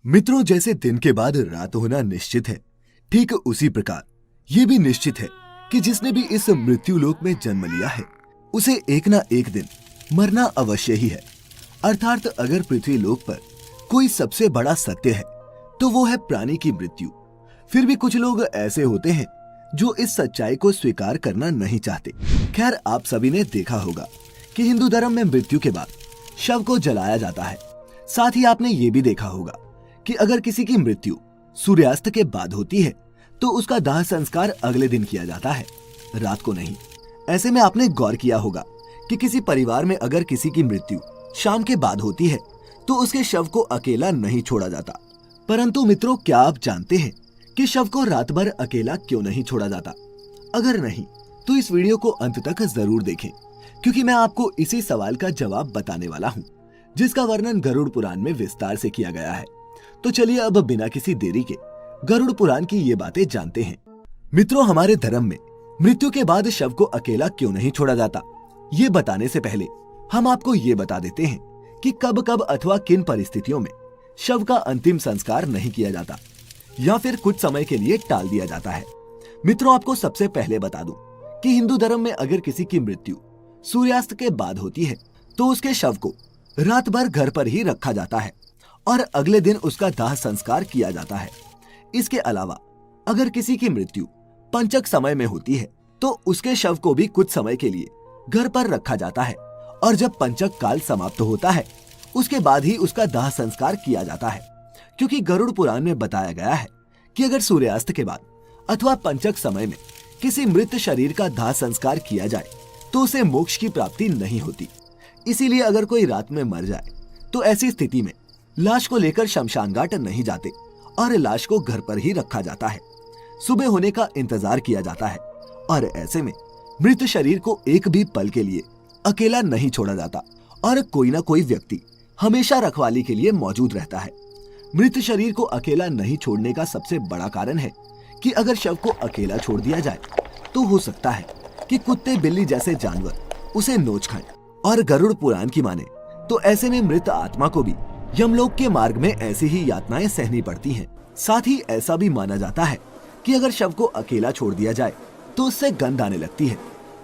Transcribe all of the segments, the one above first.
मित्रों, जैसे दिन के बाद रात होना निश्चित है, ठीक उसी प्रकार ये भी निश्चित है कि जिसने भी इस मृत्यु लोक में जन्म लिया है उसे एक ना एक दिन मरना अवश्य ही है। अर्थात अगर पृथ्वी लोक पर कोई सबसे बड़ा सत्य है तो वो है प्राणी की मृत्यु। फिर भी कुछ लोग ऐसे होते हैं जो इस सच्चाई को स्वीकार करना नहीं चाहते। खैर, आप सभी ने देखा होगा कि हिंदू धर्म में मृत्यु के बाद शव को जलाया जाता है। साथ ही आपने ये भी देखा होगा कि अगर किसी की मृत्यु सूर्यास्त के बाद होती है तो उसका दाह संस्कार अगले दिन किया जाता है, रात को नहीं। ऐसे में आपने गौर किया होगा कि किसी परिवार में अगर किसी की मृत्यु शाम के बाद होती है तो उसके शव को अकेला नहीं छोड़ा जाता। परंतु मित्रों, क्या आप जानते हैं कि शव को रात भर अकेला क्यों नहीं छोड़ा जाता? अगर नहीं तो इस वीडियो को अंत तक जरूर देखें, क्योंकि मैं आपको इसी सवाल का जवाब बताने वाला हूँ, जिसका वर्णन गरुड़ पुराण में विस्तार से किया गया है। तो चलिए अब बिना किसी देरी के गरुड़ पुराण की ये बातें जानते हैं। मित्रों, हमारे धर्म में मृत्यु के बाद शव को अकेला क्यों नहीं छोड़ा जाता, ये बताने से पहले हम आपको ये बता देते हैं कि कब कब अथवा किन परिस्थितियों में शव का अंतिम संस्कार नहीं किया जाता या फिर कुछ समय के लिए टाल दिया जाता है। मित्रों, आपको सबसे पहले बता दूं कि हिंदू धर्म में अगर किसी की मृत्यु सूर्यास्त के बाद होती है तो उसके शव को रात भर घर पर ही रखा जाता है और अगले दिन उसका दाह संस्कार किया जाता है। इसके अलावा अगर किसी की मृत्यु पंचक समय में होती है तो उसके शव को भी कुछ समय के लिए घर पर रखा जाता है और जब पंचक काल समाप्त होता है उसके बाद ही उसका दाह संस्कार किया जाता है। क्योंकि गरुड़ पुराण में बताया गया है कि अगर सूर्यास्त के बाद अथवा पंचक समय में किसी मृत शरीर का दाह संस्कार किया जाए तो उसे मोक्ष की प्राप्ति नहीं होती। इसीलिए अगर कोई रात में मर जाए तो ऐसी स्थिति में लाश को लेकर शमशान घाट नहीं जाते और लाश को घर पर ही रखा जाता है। सुबह होने का इंतजार किया जाता है और ऐसे में मृत शरीर को एक भी पल के लिए अकेला नहीं छोड़ा जाता और कोई ना कोई व्यक्ति हमेशा रखवाली के लिए मौजूद रहता है। मृत शरीर को अकेला नहीं छोड़ने का सबसे बड़ा कारण है कि अगर शव को अकेला छोड़ दिया जाए तो हो सकता है कि कुत्ते बिल्ली जैसे जानवर उसे नोच खाएं। और गरुड़ पुराण की माने तो ऐसे में मृत आत्मा को भी यमलोक के मार्ग में ऐसी ही यातनाएं सहनी पड़ती हैं। साथ ही ऐसा भी माना जाता है कि अगर शव को अकेला छोड़ दिया जाए तो उससे गंध आने लगती है।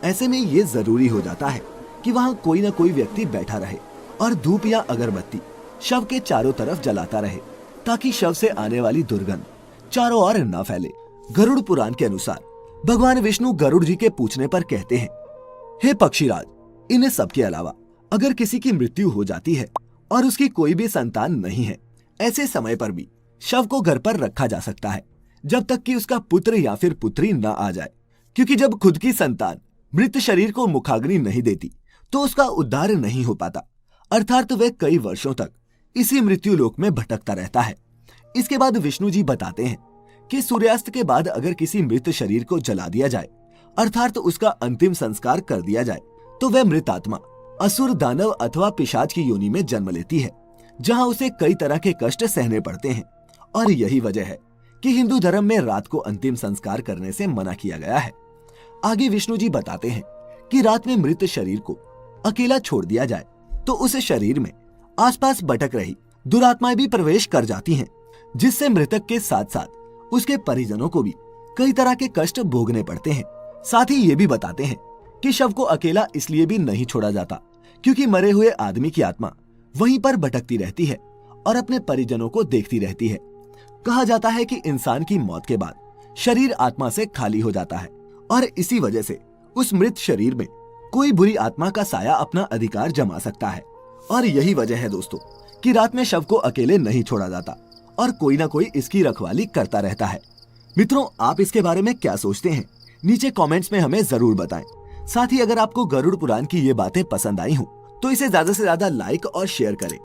ऐसे में ये जरूरी हो जाता है कि वहाँ कोई न कोई व्यक्ति बैठा रहे और धूप या अगरबत्ती शव के चारों तरफ जलाता रहे ताकि शव से आने वाली दुर्गंध चारों ओर न फैले। गरुड़ पुराण के अनुसार भगवान विष्णु गरुड़ जी के पूछने पर कहते हैं, हे पक्षीराज, इन सब के अलावा अगर किसी की मृत्यु हो जाती है और उसकी कोई भी संतान नहीं है, ऐसे समय पर भी शव को घर पर रखा जा सकता है जब तक कि उसका पुत्र या फिर पुत्री न आ जाए। क्योंकि जब खुद की संतान मृत शरीर को मुखाग्नि नहीं देती तो उसका उद्धार नहीं हो पाता, अर्थात वह कई वर्षों तक इसी मृत्यु लोक में भटकता रहता है। इसके बाद विष्णु जी बताते हैं कि सूर्यास्त के बाद अगर किसी मृत शरीर को जला दिया जाए अर्थात उसका अंतिम संस्कार कर दिया जाए तो वह मृत आत्मा असुर, दानव अथवा पिशाच की योनि में जन्म लेती है, जहां उसे कई तरह के कष्ट सहने पड़ते हैं। और यही वजह है कि हिंदू धर्म में रात को अंतिम संस्कार करने से मना किया गया है। आगे विष्णु जी बताते हैं कि रात में मृत शरीर को अकेला छोड़ दिया जाए तो उस शरीर में आसपास भटक रही दुरात्माएं भी प्रवेश कर जाती हैं, जिससे मृतक के साथ साथ उसके परिजनों को भी कई तरह के कष्ट भोगने पड़ते हैं। साथ ही ये भी बताते हैं कि शव को अकेला इसलिए भी नहीं छोड़ा जाता क्योंकि मरे हुए आदमी की आत्मा वहीं पर भटकती रहती है और अपने परिजनों को देखती रहती है। कहा जाता है कि इंसान की मौत के बाद शरीर आत्मा से खाली हो जाता है और इसी वजह से उस मृत शरीर में कोई बुरी आत्मा का साया अपना अधिकार जमा सकता है। और यही वजह है दोस्तों कि रात में शव को अकेले नहीं छोड़ा जाता और कोई ना कोई इसकी रखवाली करता रहता है। मित्रों, आप इसके बारे में क्या सोचते हैं? नीचे कमेंट्स में हमें जरूर बताएं। साथ ही अगर आपको गरुड़ पुराण की ये बातें पसंद आई हो तो इसे ज्यादा से ज्यादा लाइक और शेयर करें।